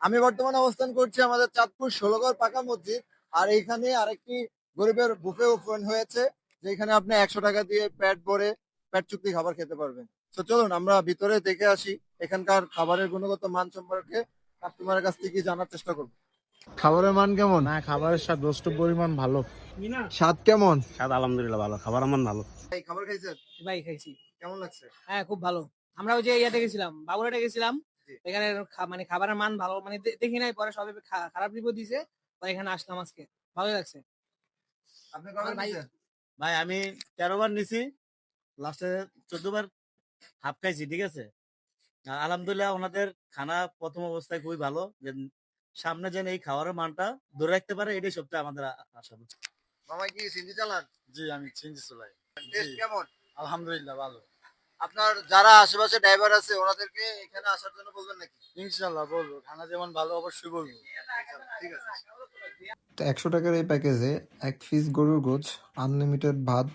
আমি বর্তমানে অবস্থান করছি আমাদের চাঁদপুর ১৬ পাকা মসজিদ। আর এইখানে আরেকটি গরিবের বুফে ওপেন হয়েছে, যেখানে আপনি ১০০ টাকা দিয়ে পেট ভরে পেট চুক্তি খাবার খেতে পারবেন। তো চলুন আমরা ভিতরে দেখে আসি এখানকার খাবারের গুণগত মান সম্পর্কে কাস্টমারের কাছ থেকে জানার চেষ্টা করব। খাবারের মান কেমন? না, খাবারের স্বাদ যথেষ্ট পরিমাণ ভালো। স্বাদ কেমন? স্বাদ আলহামদুলিল্লাহ ভালো, খাবার আমার ভালো। এই খাবার খাইছেন? ভাই খাইছি। কেমন লাগছে? হ্যাঁ, খুব ভালো। আমরা ওই যে ইয়াতে গেছিলাম, বাবুরহাটে গেছিলাম। জি। এখানে মানে খাবারের মান ভালো, মানে দেখি নাই, পরে সবাই খারাপ রিভিউ দিছে। পরে এখানে আসলাম আজকে। ভালোই লাগছে। আপনি কয়বার ভাই খাইছেন? ভাই আমি ১৩ বার নিছি, লাস্টে ১৪ বার হাফ খাইছি, ঠিক আছে। আর আলহামদুলিল্লাহ ওনাদের খানা প্রথম অবস্থায় খুবই ভালো, যে সামনে যেন এই খাবারের মানটা ধরে রাখতে পারে, এটাই সবচেয়ে আমাদের আশা। মামা কি সিনজি চালান? জি, আমি চিনছি চলাই। টেস্ট কেমন? আলহামদুলিল্লাহ ভালো। আপনার যারা আশেপাশে ড্রাইভার আছে ওনাদেরকে এখানে আসার জন্য বলবেন নাকি? ইনশাল্লাহ বলবো, খানা যেমন ভালো অবশ্যই বলবো। ঠিক আছে। তো ১০০ টাকার এই প্যাকেজে ১ পিস গরুর গোছ, আনলিমিটেড ভাত,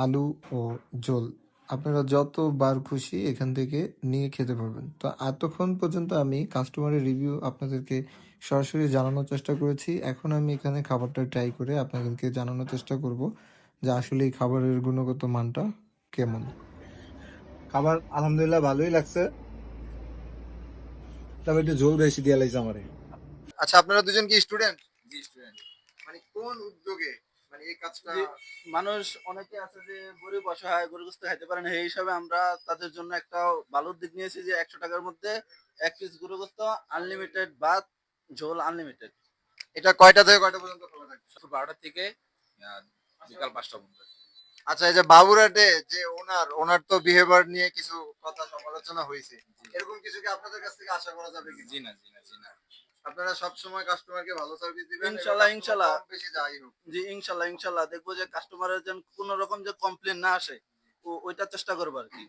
আলু ও ঝোল আপনারা যতবার খুশি এখান থেকে নিয়ে খেতে পারবেন। তো এতক্ষণ পর্যন্ত আমি কাস্টমারের রিভিউ আপনাদেরকে সরাসরি জানানোর চেষ্টা করেছি। এখন আমি এখানে খাবারটা ট্রাই করে আপনাদেরকে জানানোর চেষ্টা করব যে আসলে এই খাবারের গুণগত মানটা কেমন। খাবার আলহামদুলিল্লাহ ভালোই লাগছে, তবে একটু ঝোল বেশি দিয়ে লাগছে আমারে। আচ্ছা, আপনারা দুজন কি স্টুডেন্ট? জি স্টুডেন্ট। মানে কোন উদ্যোগে মানে এই কাজটা? মানুষ অনেকে আছে যে গরিব অসহায় গরুগ্রস্ত খাইতে পারে না, এই হিসাবে আমরা তাদের জন্য একটা ভালো দিক নিয়েছি যে ১০০ টাকার মধ্যে ১ পিস গরুগ্রস্ত, আনলিমিটেড ভাত, ঝোল আনলিমিটেড। এটা কয়টা থেকে কয়টা পর্যন্ত খোলা থাকে? দুপুর ১২টা থেকে বিকাল ৫টা পর্যন্ত। আচ্ছা, এই যে বাবুরহাটে যে ওনার তো বিহেভিয়ার নিয়ে কিছু কথা সমালোচনা হয়েছে, এরকম কিছু কি আপনাদের কাছ থেকে আশা করা যাবে কি? জি না, জি না, জি না। আপনারা সব সময় কাস্টমারকে ভালো সার্ভিস দিবেন এবং ইনশাল্লাহ, customer ইনশাল্লাহ। কম বেশি যাই হোক। জি ইনশাল্লাহ, ইনশাল্লাহ দেখবো যে কাস্টমারের যেন কোনো রকম যে কমপ্লেন না আসে, ওইটা চেষ্টা করবো আর কি।